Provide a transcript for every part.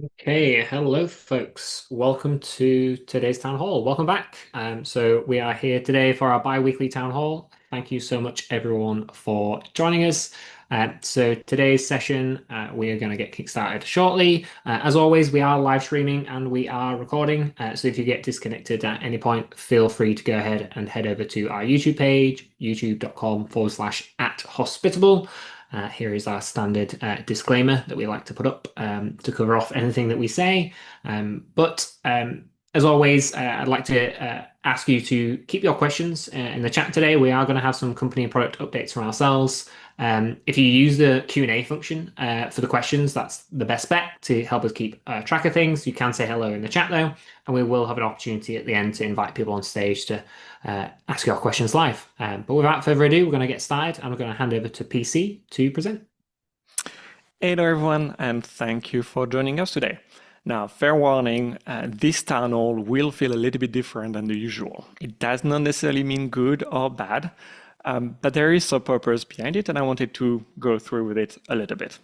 Okay, hello folks. Welcome to today's town hall. Welcome back. So we are here today for our bi-weekly town hall. Thank you so much everyone for joining us. So today's session, we are going to get kickstarted shortly. As always, we are live streaming and we are recording. So if you get disconnected at any point, feel free to go ahead and head over to our YouTube page, youtube.com/@hospitable. Here is our standard disclaimer that we like to put up to cover off anything that we say. But as always, I'd like to ask you to keep your questions in the chat today. We are going to have some company and product updates from ourselves. If you use the Q&A function for the questions, that's the best bet to help us keep track of things. You can say hello in the chat though, and we will have an opportunity at the end to invite people on stage to ask your questions live. But without further ado, we're going to get started and we're going to hand over to PC to present. Hello everyone, and thank you for joining us today. Now, fair warning, this town hall will feel a little bit different than the usual. It does not necessarily mean good or bad, but there is a purpose behind it, and I wanted to go through with it a little bit.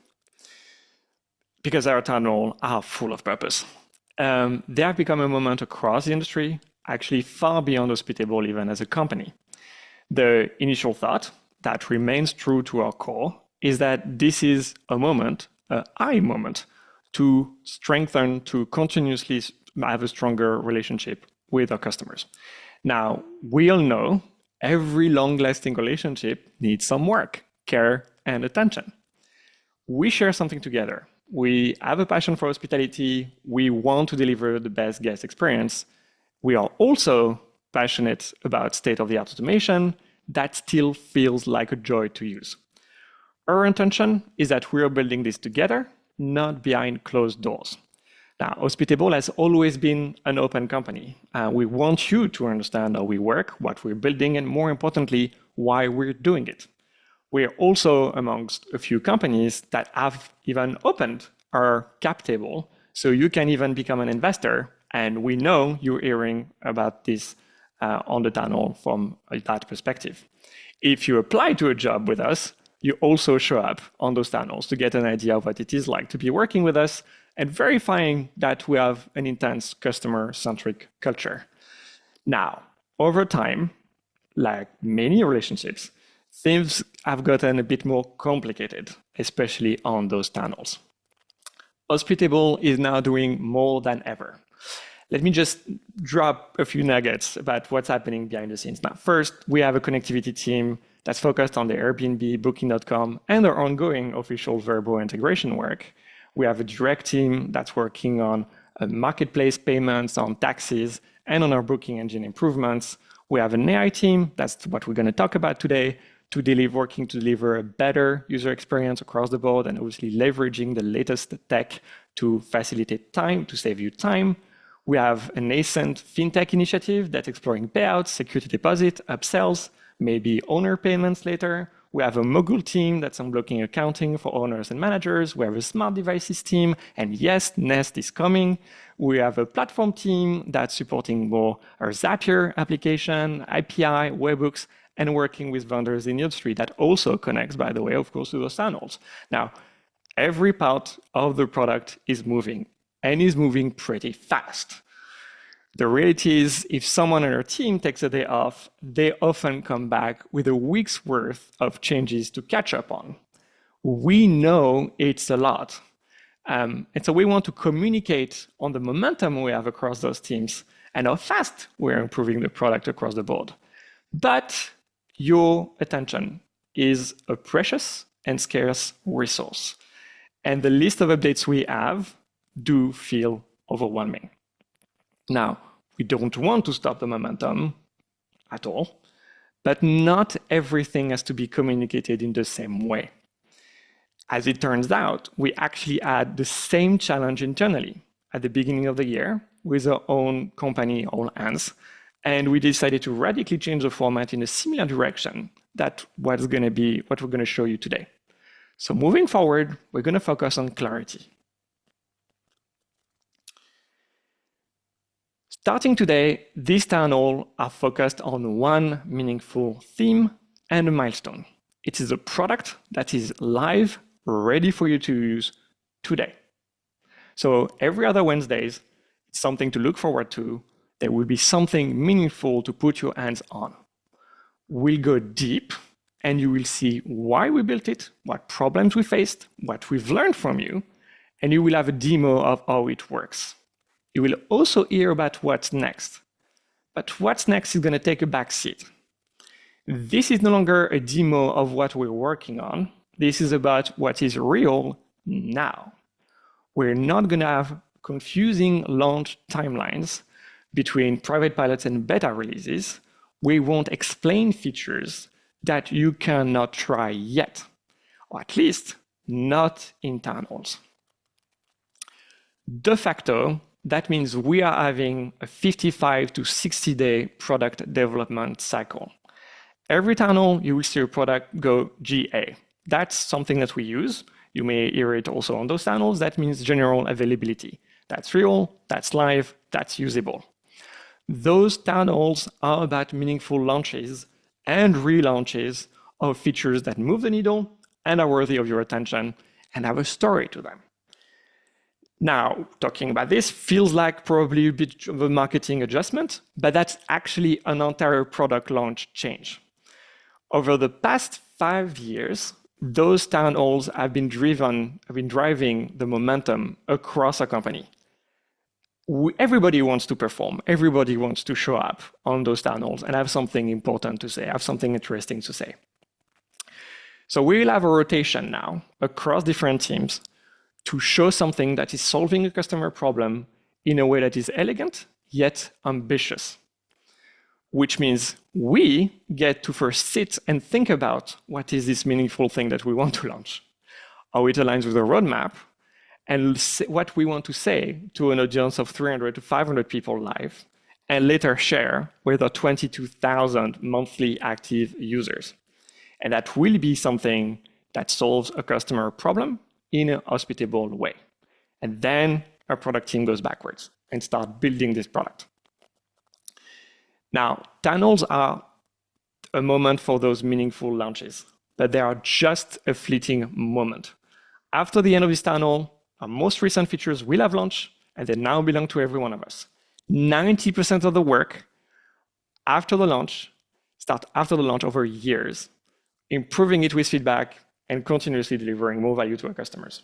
Because our town hall are full of purpose. They have become a moment across the industry, actually far beyond Hospitable even as a company. The initial thought that remains true to our core is that this is a moment, a high moment, to strengthen, to continuously have a stronger relationship with our customers. Now, we all know every long-lasting relationship needs some work, care, and attention. We share something together. We have a passion for hospitality. We want to deliver the best guest experience. We are also passionate about state-of-the-art automation that still feels like a joy to use. Our intention is that we are building this together, not behind closed doors. Now, Hospitable has always been an open company. We want you to understand how we work, what we're building, and more importantly, why we're doing it. We're also amongst a few companies that have even opened our cap table, so you can even become an investor, and we know you're hearing about this on the town hall from that perspective. If you apply to a job with us, you also show up on those town halls to get an idea of what it is like to be working with us and verifying that we have an intense customer-centric culture. Now, over time, like many relationships, things have gotten a bit more complicated, especially on those town halls. Hospitable is now doing more than ever. Let me just drop a few nuggets about what's happening behind the scenes. Now, first, we have a connectivity team that's focused on the Airbnb, Booking.com, and our ongoing official Vrbo integration work. We have a direct team that's working on marketplace payments, on taxes, and on our booking engine improvements. We have an AI team, that's what we're going to talk about today, working to deliver a better user experience across the board and obviously leveraging the latest tech to facilitate time, to save you time. We have a nascent fintech initiative that's exploring payouts, security deposit, upsells, maybe owner payments later. We have a mogul team that's unblocking accounting for owners and managers. We have a smart devices team, and yes, Nest is coming. We have a platform team that's supporting more our Zapier application, API, webhooks, and working with vendors in the industry that also connects, by the way, of course, to those channels. Now, every part of the product is moving, and is moving pretty fast. The reality is, if someone on our team takes a day off, they often come back with a week's worth of changes to catch up on. We know it's a lot. And so we want to communicate on the momentum we have across those teams and how fast we're improving the product across the board. But your attention is a precious and scarce resource. And the list of updates we have do feel overwhelming. Now, we don't want to stop the momentum at all, but not everything has to be communicated in the same way. As it turns out, we actually had the same challenge internally at the beginning of the year with our own company, all hands, and we decided to radically change the format in a similar direction. That's what's going to be what we're going to show you today. So moving forward, we're going to focus on clarity. Starting today, this town hall are focused on one meaningful theme and a milestone. It is a product that is live, ready for you to use today. So every other Wednesdays, it's something to look forward to. There will be something meaningful to put your hands on. We'll go deep, and you will see why we built it, what problems we faced, what we've learned from you, and you will have a demo of how it works. You will also hear about what's next. But what's next is going to take a back seat. This is no longer a demo of what we're working on. This is about what is real now. We're not going to have confusing launch timelines between private pilots and beta releases. We won't explain features that you cannot try yet, or at least not in town halls. De facto, that means we are having a 55 to 60-day product development cycle. Every town hall, you will see a product go GA. That's something that we use. You may hear it also on those town halls. That means general availability. That's real, that's live, that's usable. Those town halls are about meaningful launches and relaunches of features that move the needle and are worthy of your attention and have a story to them. Now, talking about this feels like probably a bit of a marketing adjustment, but that's actually an entire product launch change. Over the past 5 years, those town halls have been driving the momentum across our company. Everybody wants to perform. Everybody wants to show up on those town halls and have something important to say, have something interesting to say. So we'll have a rotation now across different teams to show something that is solving a customer problem in a way that is elegant, yet ambitious. Which means we get to first sit and think about what is this meaningful thing that we want to launch, how it aligns with the roadmap, and what we want to say to an audience of 300 to 500 people live, and later share with our 22,000 monthly active users. And that will be something that solves a customer problem in a hospitable way. And then our product team goes backwards and start building this product. Now, town halls are a moment for those meaningful launches, but they are just a fleeting moment. After the end of this town hall, our most recent features will have launched, and they now belong to every one of us. 90% of the work after the launch start after the launch over years, improving it with feedback and continuously delivering more value to our customers.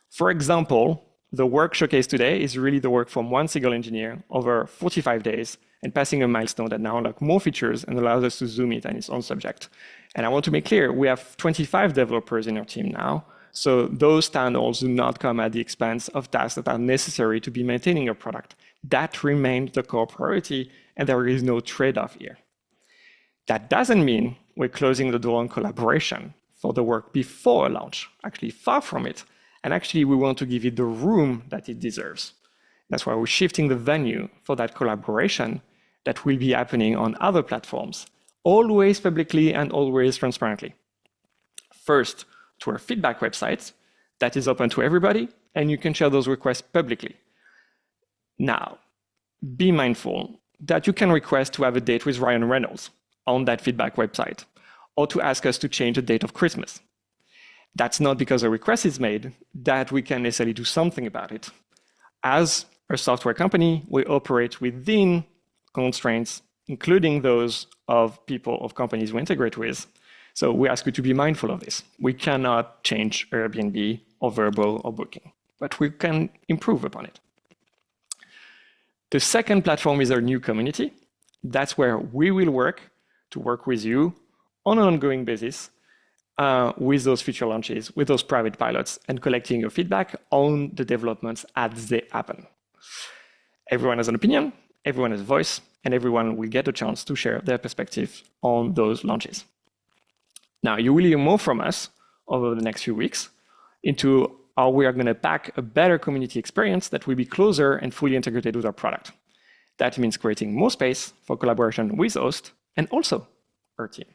For example, the work showcased today is really the work from one single engineer over 45 days and passing a milestone that now unlocks more features and allows us to zoom it on its own subject. And I want to make clear, we have 25 developers in our team now, so those town halls do not come at the expense of tasks that are necessary to be maintaining a product. That remains the core priority, and there is no trade-off here. That doesn't mean we're closing the door on collaboration for the work before launch, actually far from it. And actually, we want to give it the room that it deserves. That's why we're shifting the venue for that collaboration that will be happening on other platforms, always publicly and always transparently. First, to our feedback website that is open to everybody, and you can share those requests publicly. Now, be mindful that you can request to have a date with Ryan Reynolds on that feedback website, or to ask us to change the date of Christmas. That's not because a request is made that we can necessarily do something about it. As a software company, we operate within constraints, including those of people of companies we integrate with. So we ask you to be mindful of this. We cannot change Airbnb or Vrbo or Booking, but we can improve upon it. The second platform is our new community. That's where we will work to work with you on an ongoing basis with those future launches, with those private pilots, and collecting your feedback on the developments as they happen. Everyone has an opinion, everyone has a voice, and everyone will get a chance to share their perspective on those launches. Now, you will hear more from us over the next few weeks into how we are going to pack a better community experience that will be closer and fully integrated with our product. That means creating more space for collaboration with host and also our team.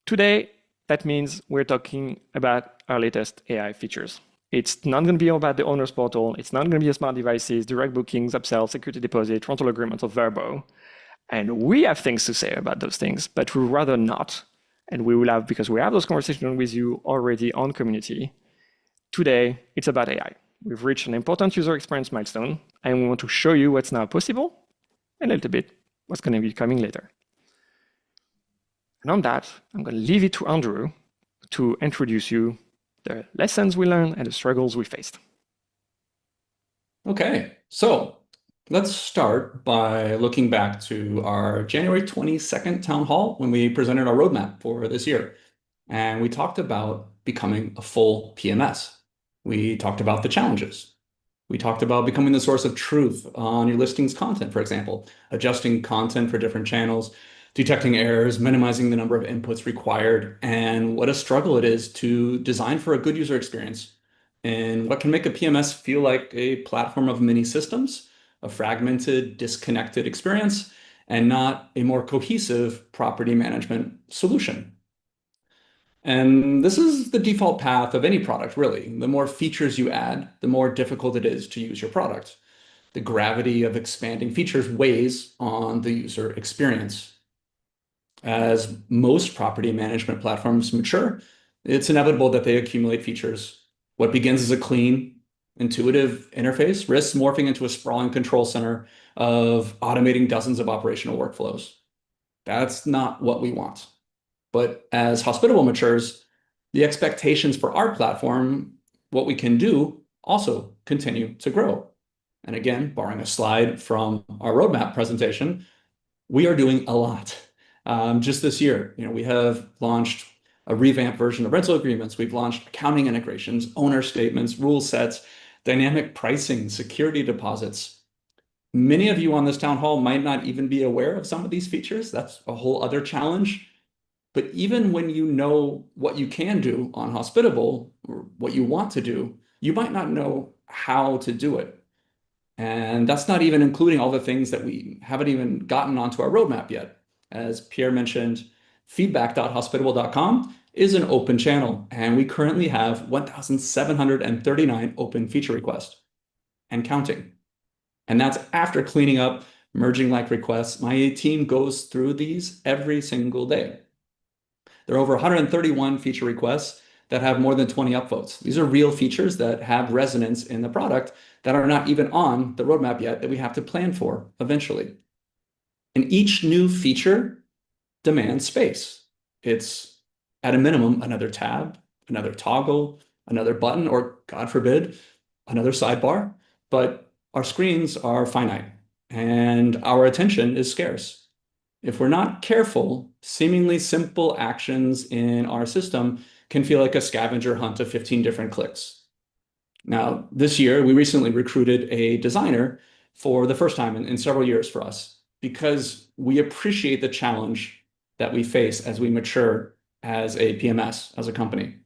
Today, that means we're talking about our latest AI features. It's not going to be about the owner's portal. It's not going to be smart devices, direct bookings, upsell, security deposit, rental agreements, or Vrbo. And we have things to say about those things, but we'd rather not. And we will have, because we have those conversations with you already on community, Today, it's about AI. We've reached an important user experience milestone, and we want to show you what's now possible and a little bit what's going to be coming later. And on that, I'm going to leave it to Andrew to introduce you the lessons we learned and the struggles we faced. Okay, so let's start by looking back to our January 22nd town hall when we presented our roadmap for this year. And we talked about becoming a full PMS. We talked about the challenges. We talked about becoming the source of truth on your listing's content, for example, adjusting content for different channels, detecting errors, minimizing the number of inputs required, and what a struggle it is to design for a good user experience, and what can make a PMS feel like a platform of many systems, a fragmented, disconnected experience, and not a more cohesive property management solution. And this is the default path of any product, really. The more features you add, the more difficult it is to use your product. The gravity of expanding features weighs on the user experience. As most property management platforms mature, it's inevitable that they accumulate features. What begins as a clean, intuitive interface risks morphing into a sprawling control center of automating dozens of operational workflows. That's not what we want. But as Hospitable matures, the expectations for our platform, what we can do, also continue to grow. And again, borrowing a slide from our roadmap presentation, we are doing a lot. Just this year, we have launched a revamped version of rental agreements. We've launched accounting integrations, owner statements, rule sets, dynamic pricing, security deposits. Many of you on this town hall might not even be aware of some of these features. That's a whole other challenge. But even when you know what you can do on Hospitable or what you want to do, you might not know how to do it. And that's not even including all the things that we haven't even gotten onto our roadmap yet. As Pierre mentioned, feedback.hospitable.com is an open channel, and we currently have 1,739 open feature requests and counting. And that's after cleaning up merging like requests. My team goes through these every single day. There are over 131 feature requests that have more than 20 upvotes. These are real features that have resonance in the product that are not even on the roadmap yet that we have to plan for eventually. And each new feature demands space. It's at a minimum another tab, another toggle, another button, or God forbid, another sidebar. But our screens are finite and our attention is scarce. If we're not careful, seemingly simple actions in our system can feel like a scavenger hunt of 15 different clicks. Now, this year, we recently recruited a designer for the first time in several years for us because we appreciate the challenge that we face as we mature as a PMS, as a company.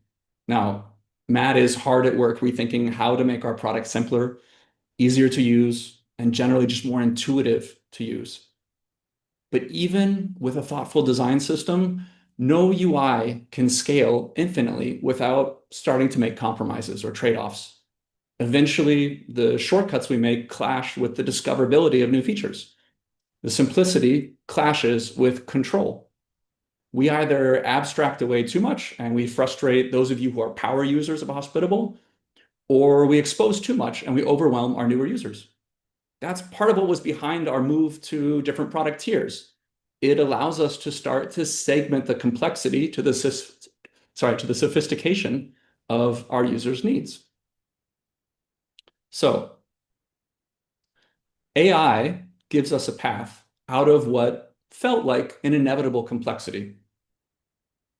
Now, Matt is hard at work rethinking how to make our product simpler, easier to use, and generally just more intuitive to use. But even with a thoughtful design system, no UI can scale infinitely without starting to make compromises or trade-offs. Eventually, the shortcuts we make clash with the discoverability of new features. The simplicity clashes with control. We either abstract away too much and we frustrate those of you who are power users of Hospitable, or we expose too much and we overwhelm our newer users. That's part of what was behind our move to different product tiers. It allows us to start to segment the complexity to the sophistication of our users' needs. So AI gives us a path out of what felt like an inevitable complexity.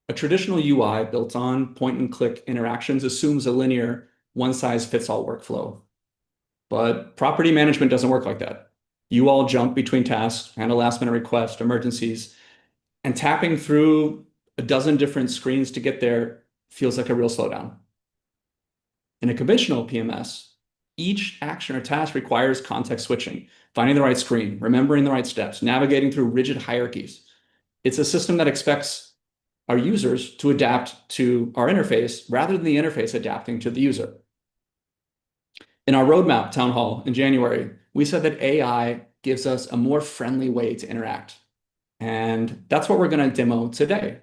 A traditional UI built on point-and-click interactions assumes a linear, one-size-fits-all workflow. But property management doesn't work like that. You all jump between tasks, handle last-minute requests, emergencies, and tapping through a dozen different screens to get there feels like a real slowdown. In a conventional PMS, each action or task requires context switching, finding the right screen, remembering the right steps, navigating through rigid hierarchies. It's a system that expects our users to adapt to our interface rather than the interface adapting to the user. In our roadmap town hall in January, we said that AI gives us a more friendly way to interact. And that's what we're going to demo today.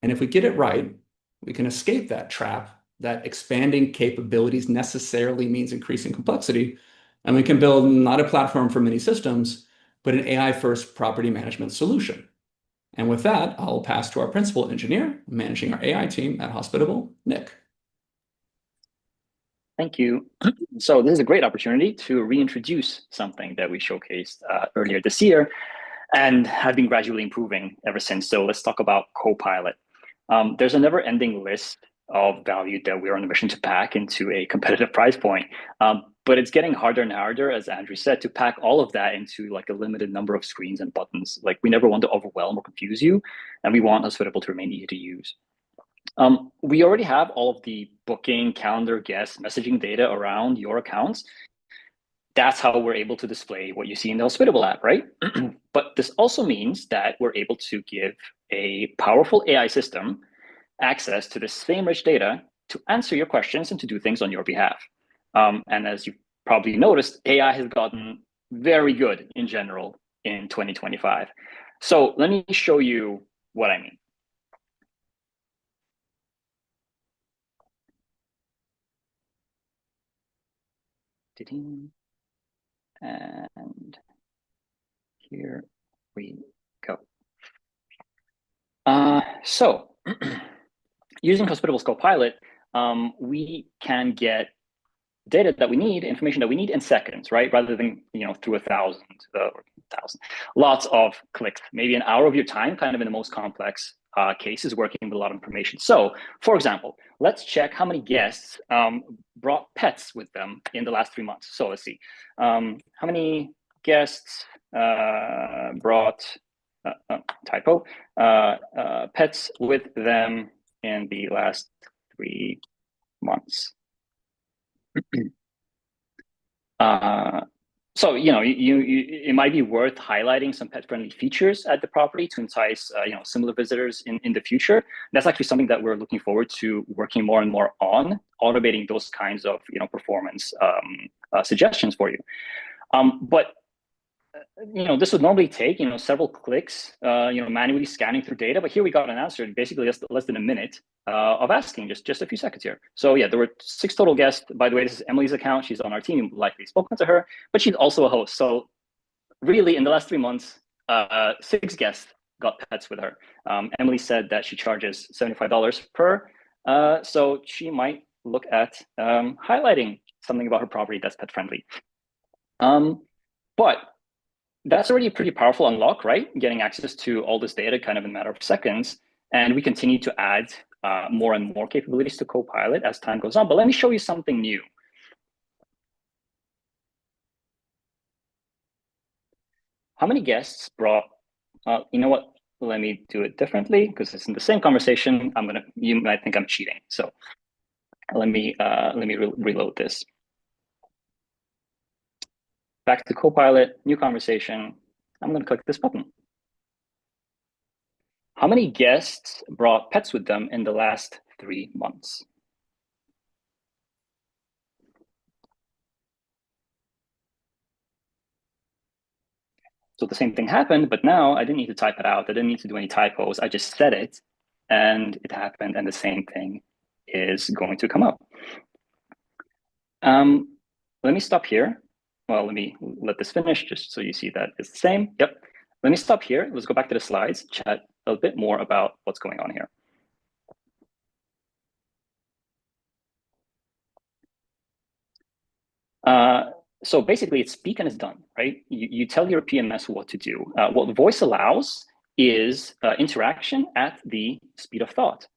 And if we get it right, we can escape that trap that expanding capabilities necessarily means increasing complexity, and we can build not a platform for many systems, but an AI-first property management solution. And with that, I'll pass to our principal engineer managing our AI team at Hospitable, Nick. Thank you. So this is a great opportunity to reintroduce something that we showcased earlier this year and have been gradually improving ever since. So let's talk about Copilot. There's a never-ending list of value that we're on a mission to pack into a competitive price point. But it's getting harder and harder, as Andrew said, to pack all of that into like a limited number of screens and buttons. Like we never want to overwhelm or confuse you, and we want Hospitable to remain easy to use. We already have all of the booking, calendar, guest, messaging data around your accounts. That's how we're able to display what you see in the Hospitable app, right? But this also means that we're able to give a powerful AI system access to the same rich data to answer your questions and to do things on your behalf. And as you probably noticed, AI has gotten very good in general in 2025. So let me show you what I mean. And here we go. So using Hospitable's Copilot, we can get data that we need, information that we need in seconds, right? Rather than through lots of clicks, maybe an hour of your time, kind of in the most complex cases, working with a lot of information. So, for example, let's check how many guests brought pets with them in the last 3 months. So let's see, how many guests brought pets with them in the last 3 months. So it might be worth highlighting some pet-friendly features at the property to entice similar visitors in the future. That's actually something that we're looking forward to working more and more on, automating those kinds of performance suggestions for you. But this would normally take several clicks, manually scanning through data. But here we got an answer in basically less than a minute of asking, just a few seconds here. So yeah, there were 6 total guests. By the way, this is Emily's account. She's on our team. You've likely spoken to her, but she's also a host. So really, in the last 3 months, 6 guests got pets with her. Emily said that she charges $75 per. So she might look at highlighting something about her property that's pet friendly. But that's already a pretty powerful unlock, right? Getting access to all this data kind of in a matter of seconds. And we continue to add more and more capabilities to Copilot as time goes on. But let me show you something new. How many guests brought, you know what? Let me do it differently because it's in the same conversation. You might think I'm cheating. So let me reload this. Back to Copilot, new conversation. I'm going to click this button. How many guests brought pets with them in the last 3 months? So the same thing happened, but now I didn't need to type it out. I didn't need to do any typos. I just said it, and it happened, and the same thing is going to come up. Let me stop here. Well, let this finish just so you see that it's the same. Yep. Let me stop here. Let's go back to the slides, chat a bit more about what's going on here. So basically, it's speak and it's done, right? You tell your PMS what to do. What voice allows is interaction at the speed of thought.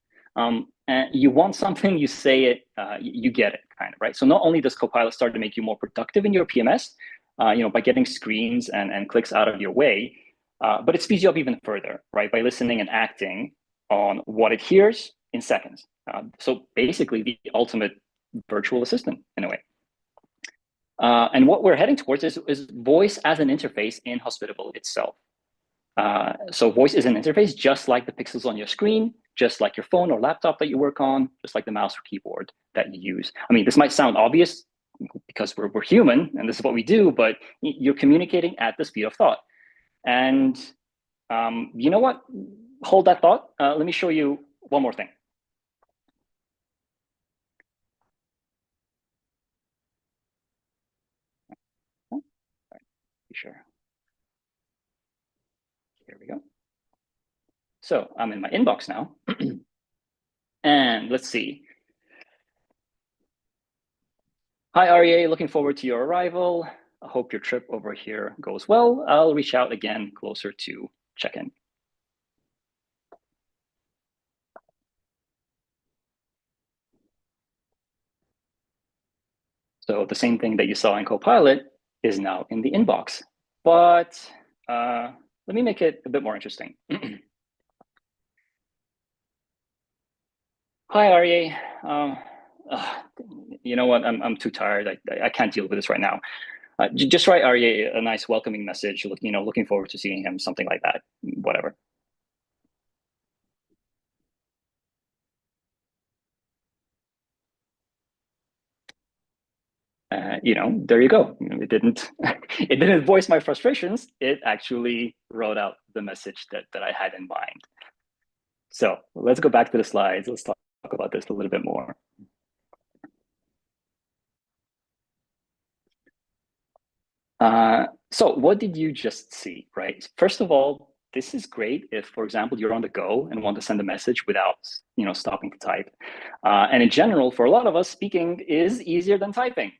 And you want something, you say it, you get it, kind of, right? So not only does Copilot start to make you more productive in your PMS, by getting screens and clicks out of your way, but it speeds you up even further, right? By listening and acting on what it hears in seconds. So basically, the ultimate virtual assistant in a way. And what we're heading towards is voice as an interface in Hospitable itself. So voice is an interface, just like the pixels on your screen, just like your phone or laptop that you work on, just like the mouse or keyboard that you use. I mean, this might sound obvious because we're human and this is what we do, but you're communicating at the speed of thought. And you know what? Hold that thought. Let me show you one more thing. So I'm in my inbox now. And let's see. Hi, REA, looking forward to your arrival. I hope your trip over here goes well. I'll reach out again closer to check-in. So the same thing that you saw in Copilot is now in the inbox. But let me make it a bit more interesting. Hi, REA. You know what? I'm too tired. I can't deal with this right now. Just write REA a nice welcoming message. Looking forward to seeing him, something like that. Whatever. There you go. It didn't it didn't voice my frustrations. It actually wrote out the message that I had in mind. So let's go back to the slides. Let's talk about this a little bit more. So what did you just see, right? First of all, this is great if, for example, you're on the go and want to send a message without, stopping to type. And in general, for a lot of us, speaking is easier than typing,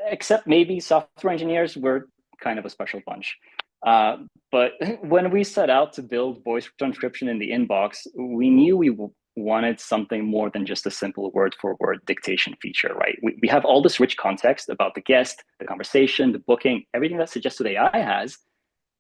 except maybe software engineers, we're kind of a special bunch. But when we set out to build voice transcription in the inbox, we knew we wanted something more than just a simple word-for-word dictation feature, right? We have all this rich context about the guest, the conversation, the booking, everything that suggested AI has,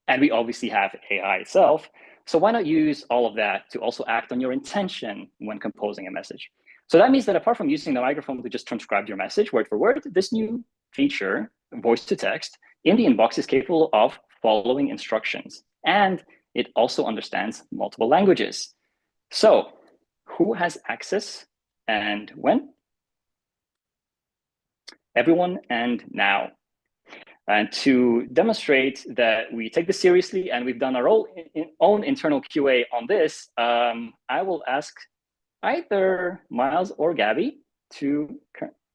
and we obviously have AI itself. So why not use all of that to also act on your intention when composing a message? So that means that apart from using the microphone to just transcribe your message word for word, this new feature, voice to text, in the inbox is capable of following instructions. And it also understands multiple languages. So who has access and when? Everyone and now. And to demonstrate that we take this seriously and we've done our own internal QA on this, I will ask either Miles or Gabby to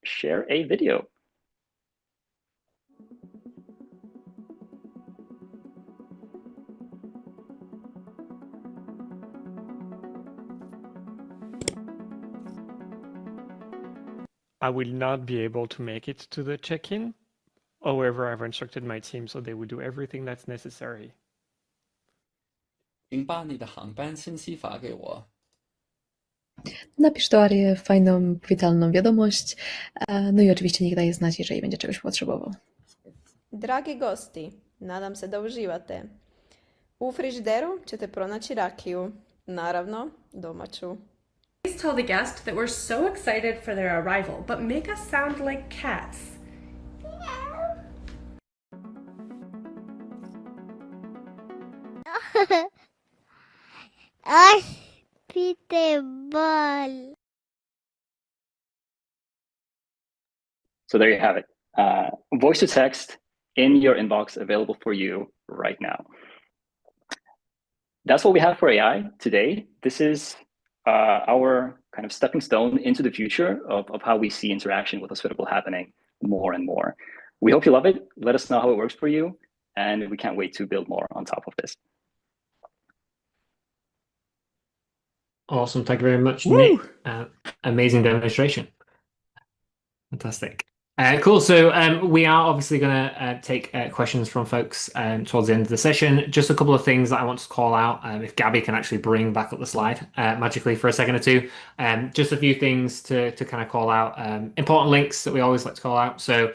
share a video. I will not be able to make it to the check-in. However, I've instructed my team so they will do everything that's necessary. 请把你的航班信息发给我。 Napisz do Arii fajną, powitalną wiadomość, no i oczywiście niech daje znać, jeżeli będzie czegoś potrzebował. Dragi gosti, nadam se da uživate. U frižideru ćete pronaći rakiju, naravno domaću. Please tell the guest that we're so excited for their arrival, but make us sound like cats. Hospitable. So there you have it. Voice to text in your inbox, available for you right now. That's what we have for AI today. This is our kind of stepping stone into the future of how we see interaction with Hospitable happening more and more. We hope you love it. Let us know how it works for you. And we can't wait to build more on top of this. Awesome. Thank you very much, Nick. Amazing demonstration. Fantastic. Cool. So we are obviously going to take questions from folks towards the end of the session. Just a couple of things that I want to call out. If Gabby can actually bring back up the slide magically for a second or two. Just a few things to kind of call out. Important links that we always like to call out. So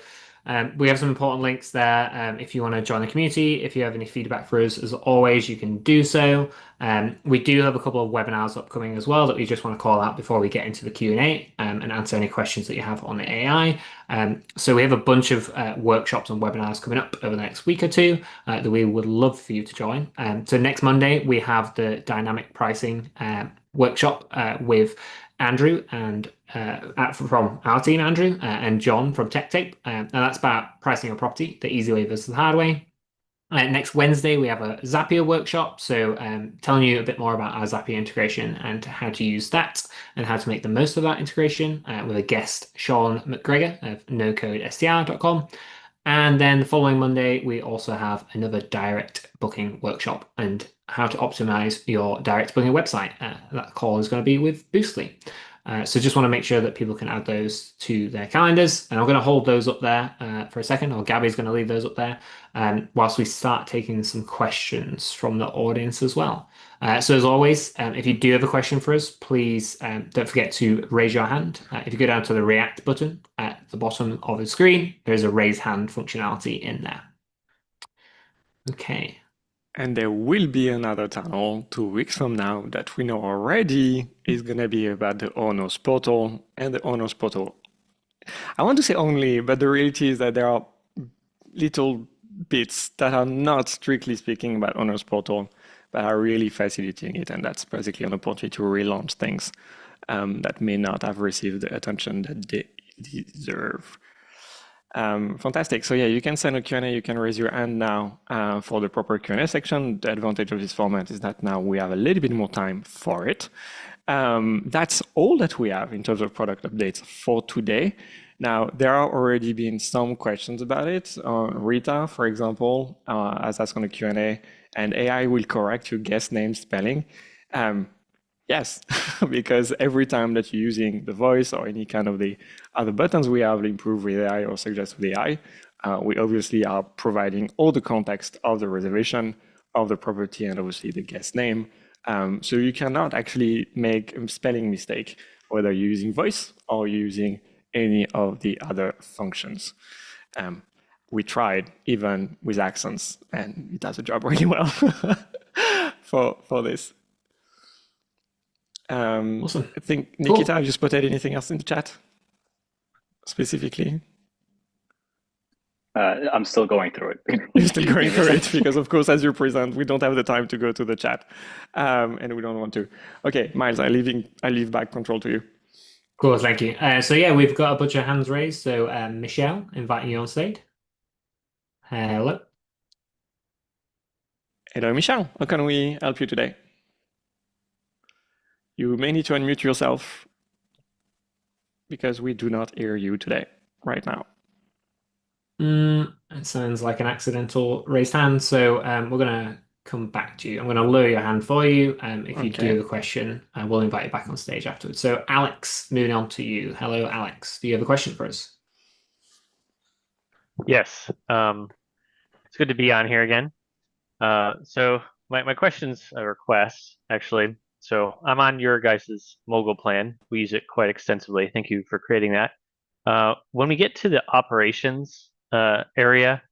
we have some important links there. If you want to join the community, if you have any feedback for us, as always, you can do so. We do have a couple of webinars upcoming as well that we just want to call out before we get into the Q&A and answer any questions that you have on the AI. So we have a bunch of workshops and webinars coming up over the next week or two that we would love for you to join. So next Monday, we have the dynamic pricing workshop with Andrew and from our team, Andrew and John from Tech Tape. And that's about pricing a property the easy way versus the hard way. Next Wednesday, we have a Zapier workshop. So telling you a bit more about our Zapier integration and how to use that and how to make the most of that integration with a guest, Sean McGregor of nocodestr.com. And then the following Monday, we also have another direct booking workshop. And how to optimize your direct booking website. That call is going to be with Boostly. So just want to make sure that people can add those to their calendars. And I'm going to hold those up there for a second, or Gabby's going to leave those up there whilst we start taking some questions from the audience as well. So as always, if you do have a question for us, please don't forget to raise your hand. If you go down to the React button at the bottom of the screen, there's a raise hand functionality in there. Okay. And there will be another town hall 2 weeks from now that we know already is going to be about the owners portal and the owners portal. I want to say only, but the reality is that there are little bits that are not strictly speaking about owners portal, but are really facilitating it. And that's basically an opportunity to relaunch things that may not have received the attention that they deserve. Fantastic. So yeah, you can send a Q&A, you can raise your hand now for the proper Q&A section. The advantage of this format is that now we have a little bit more time for it. That's all that we have in terms of product updates for today. Now, there are already been some questions about it. Rita, for example, has asked on the Q&A, and AI will correct your guest name spelling. Yes, because every time that you're using the voice or any kind of the other buttons we have, improve with AI or suggest with AI, we obviously are providing all the context of the reservation, of the property, and obviously the guest name. So you cannot actually make a spelling mistake, whether you're using voice or using any of the other functions. We tried even with accents, and it does a job really well for this. Awesome. I think, Cool. Nikita, have you spotted anything else in the chat specifically? I'm still going through it. You're still going through it because, of course, as you present, we don't have the time to go to the chat, and we don't want to. Okay, Miles, I leave back control to you. Cool, thank you. So yeah, we've got a bunch of hands raised. So Michelle, inviting you on stage. Hello. Hello, Michelle. How can we help you today? You may need to unmute yourself because we do not hear you today, right now. It sounds like an accidental raised hand. So we're going to come back to you. I'm going to lower your hand for you. If you do have a question, we'll invite you back on stage afterwards. So Alex, moving on to you. Hello, Alex. Do you have a question for us? Yes. It's good to be on here again. So my question's a request, actually. So I'm on your guys' mogul plan. We use it quite extensively. Thank you for creating that. When we get to the operations area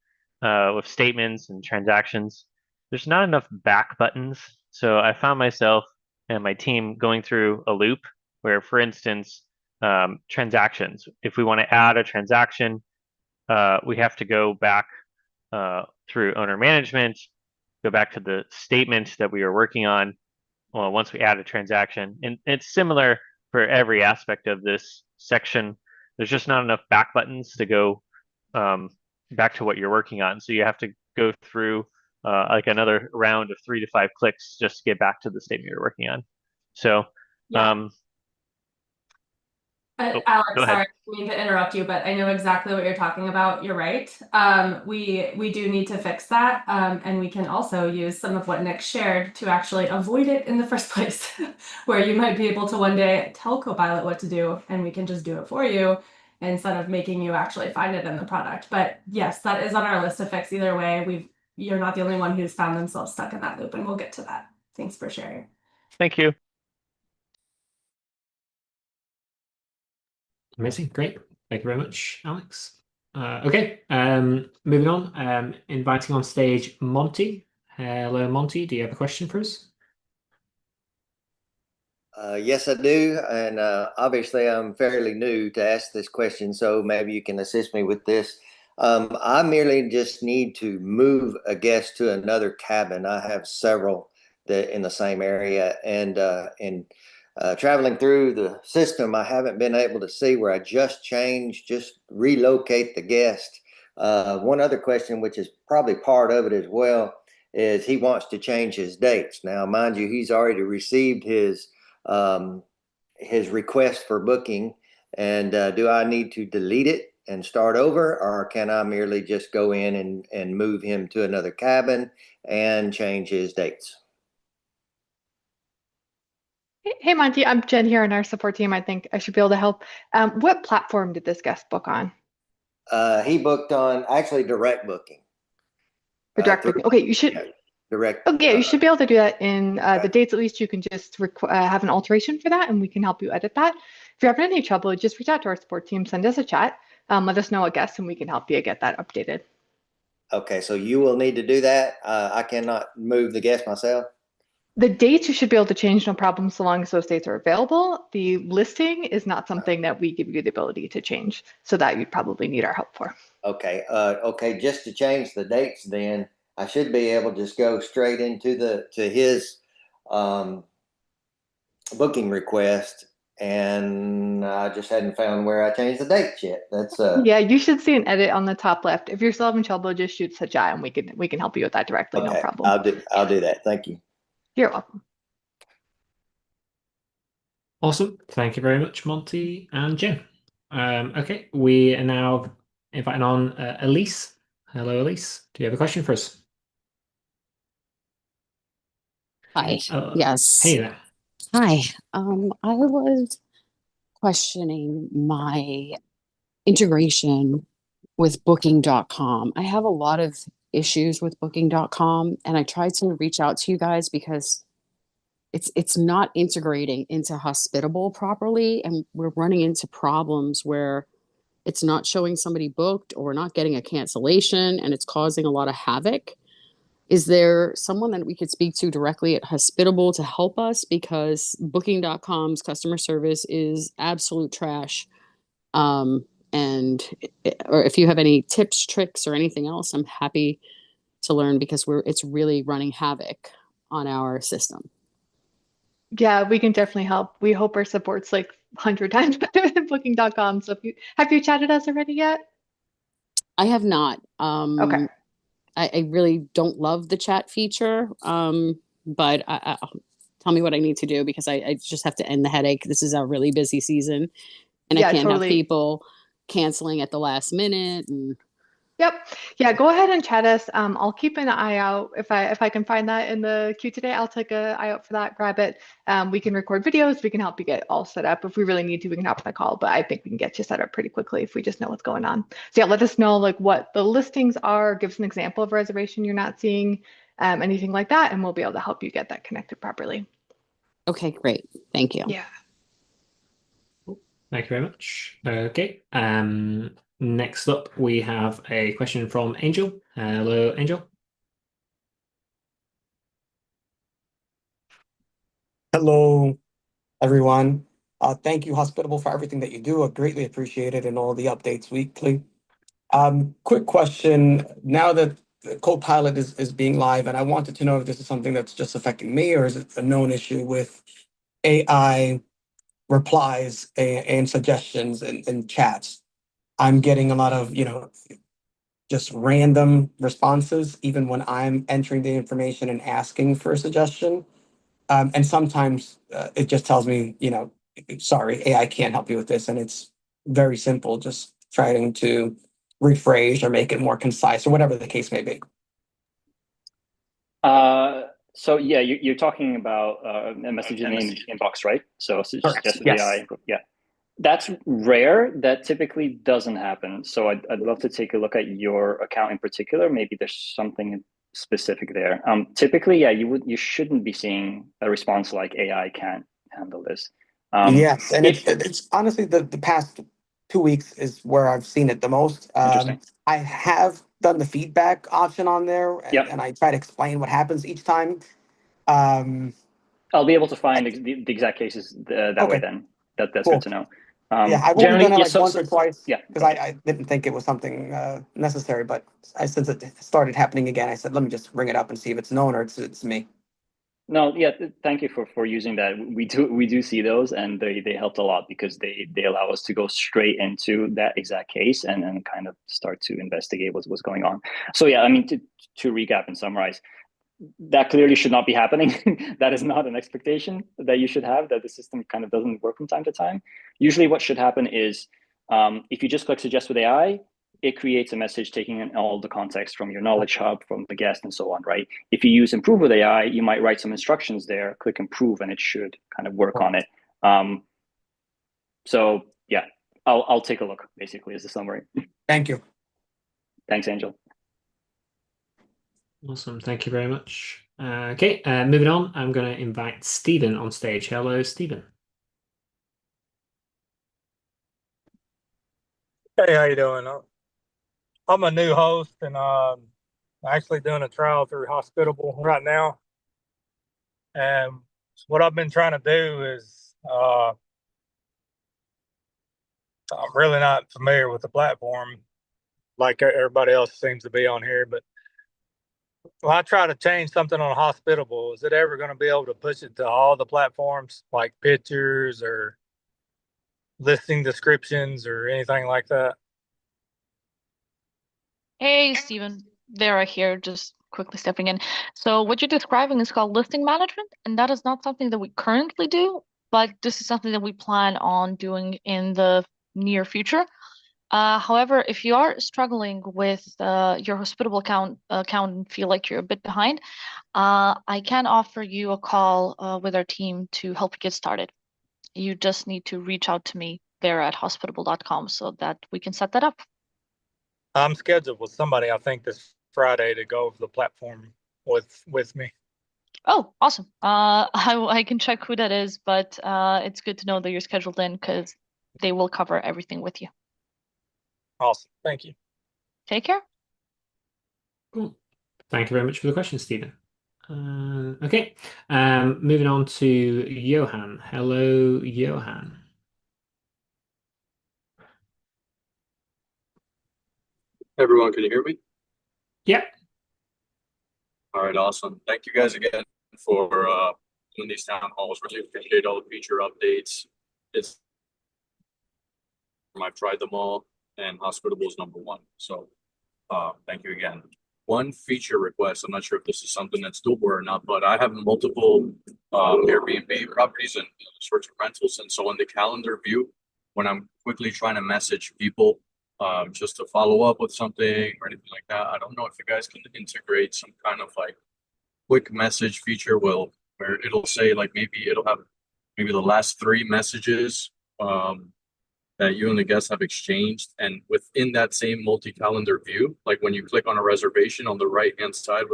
with statements and transactions, there's not enough back buttons. So I found myself and my team going through a loop where, for instance, transactions. If we want to add a transaction, we have to go back through owner management, go back to the statement that we were working on once we add a transaction. And it's similar for every aspect of this section. There's just not enough back buttons to go back to what you're working on. So you have to go through like another round of 3 to 5 clicks just to get back to the statement you're working on. So Yeah. Alex, sorry, I didn't mean to interrupt you, but I know exactly what you're talking about. You're right. We do need to fix that, and we can also use some of what Nick shared to actually avoid it in the first place, where you might be able to one day tell Copilot what to do, and we can just do it for you instead of making you actually find it in the product. But yes, that is on our list to fix either way. You're not the only one who's found themselves stuck in that loop, and we'll get to that. Thanks for sharing. Thank you. Amazing, great. Thank you very much, Alex. Okay, moving on. Inviting on stage Monty. Hello, Monty. Do you have a question for us? Yes, I do. And obviously, I'm fairly new to ask this question, so maybe you can assist me with this. I merely just need to move a guest to another cabin. I have several in the same area, and traveling through the system, I haven't been able to see where I just relocate the guest. One other question, which is probably part of it as well, is he wants to change his dates. Now, mind you, he's already received his request for booking, and do I need to delete it and start over, or can I merely just go in and move him to another cabin and change his dates? Hey, Monty, I'm Jen here on our support team. I think I should be able to help. What platform did this guest book on? He booked on actually direct booking. For direct Through booking. Okay, you should. yeah, direct. Okay, you should be able to do that in Okay. the dates. At least you can just have an alteration for that, and we can help you edit that. If you're having any trouble, just reach out to our support team, send us a chat, let us know a guest, and we can help you get that updated. Okay, so you will need to do that. I cannot move the guest myself. The dates you should be able to change, no problem, so long as those dates are available. The listing is not something that we give you the ability to change, so that you'd probably need our help for. Okay, okay, just to change the dates, then I should be able to just go straight into his booking request, and I just hadn't found where I changed the dates yet. That's Yeah, you should see an edit on the top left. If you're still having trouble, just shoot us a chat and we can help you with that directly, no okay. problem. I'll do that. Thank you. You're welcome. Awesome. Thank you very much, Monty and Jen. Okay, we are now inviting on Elise. Hello, Elise. Do you have a question for us? Hi. Yes. Hey there. Hi. I was questioning my integration with booking.com. I have a lot of issues with booking.com, and I tried to reach out to you guys because it's not integrating into Hospitable properly, and we're running into problems where it's not showing somebody booked, or we're not getting a cancellation, and it's causing a lot of havoc. Is there someone that we could speak to directly at Hospitable to help us? Because booking.com's customer service is absolute trash. And or if you have any tips, tricks, or anything else, I'm happy to learn, because it's really running havoc on our system. Yeah, we can definitely help. We hope our support's like 100 times better than booking.com. So have you chatted us already yet? I have not. Okay. I really don't love the chat feature. But tell me what I need to do, because I just have to end the headache. This is a really busy season, and Yeah, I can't totally. have people canceling at the last minute. And Yep. Yeah, go ahead and chat us. I'll keep an eye out. If I can find that in the queue today, I'll take an eye out for that, grab it. We can record videos. We can help you get all set up. If we really need to, we can hop on a call, but I think we can get you set up pretty quickly if we just know what's going on. So yeah, let us know like what the listings are. Give us an example of a reservation you're not seeing, anything like that, and we'll be able to help you get that connected properly. okay, great. Thank you. Yeah. Thank you very much. Okay. Next up, we have a question from Angel. Hello, Angel. Hello, everyone. Thank you, Hospitable, for everything that you do. I greatly appreciate it, and all the updates weekly. Quick question. Now that the Copilot is being live, and I wanted to know if this is something that's just affecting me, or is it a known issue with AI replies and suggestions and chats? I'm getting a lot of, just random responses, even when I'm entering the information and asking for a suggestion. And sometimes it just tells me, sorry, AI can't help you with this. And it's very simple, just trying to rephrase or make it more concise, or whatever the case may be. So yeah, you're talking about a message in inbox, right? So suggested Yes. AI. Yeah, that's rare. That typically doesn't happen. So I'd love to take a look at your account in particular. Maybe there's something specific there. Typically, yeah, you shouldn't be seeing a response like AI can't handle this. Yes, and it's honestly the past 2 weeks is where I've seen it the most. Interesting. I have done the feedback option on there, Yep. and I try to explain what happens each time. I'll be able to find the exact cases that way then. That's Cool. good to know. Yeah, I've only Generally, done it yeah, like once or twice. Yeah, because I didn't think it was something necessary, but since it started happening again, I said, let me just bring it up and see if it's known or it's me. No, yeah, thank you for using that. We do see those, and they helped a lot because they allow us to go straight into that exact case and kind of start to investigate what's going on. So yeah, I mean, to recap and summarize, that clearly should not be happening. That is not an expectation that you should have, that the system kind of doesn't work from time to time. Usually what should happen is if you just click suggest with AI, it creates a message taking in all the context from your knowledge hub, from the guest, and so on, right? If you use improve with AI, you might write some instructions there, click improve, and it should kind of work on it. So yeah, I'll take a look, basically, as a summary. Thank you. Thanks, Angel. Awesome. Thank you very much. Okay, moving on, I'm going to invite Stephen on stage. Hello, Stephen. Hey, how you doing? I'm a new host, and actually doing a trial through Hospitable right now. And what I've been trying to do is, I'm really not familiar with the platform like everybody else seems to be on here. But when I try to change something on Hospitable, is it ever going to be able to push it to all the platforms, like pictures or listing descriptions or anything like that? Hey, Stephen. Vera here, just quickly stepping in. So what you're describing is called listing management, and that is not something that we currently do, but this is something that we plan on doing in the near future. However, if you are struggling with your Hospitable account and feel like you're a bit behind, I can offer you a call with our team to help you get started. You just need to reach out to me there at hospitable.com so that we can set that up. I'm scheduled with somebody, I think, this Friday to go over the platform with me. Oh, awesome. I can check who that is, but it's good to know that you're scheduled in because they will cover everything with you. Awesome. Thank you. Take care. Cool. Thank you very much for the question, Stephen. Okay, moving on to Johan. Hello, Johan. Everyone, can you hear me? Yeah. All right, awesome. Thank you guys again for doing these town halls. Really appreciate all the feature updates. I've tried them all, and Hospitable is number one. So thank you again. One feature request, I'm not sure if this is something that's doable or not, but I have multiple Airbnb properties and sorts of rentals. And so on the calendar view, when I'm quickly trying to message people just to follow up with something or anything like that, I don't know if you guys can integrate some kind of like quick message feature where it'll say like it'll have maybe the last 3 messages that you and the guests have exchanged, and within that same multi-calendar view, like when you click on a reservation on the right-hand side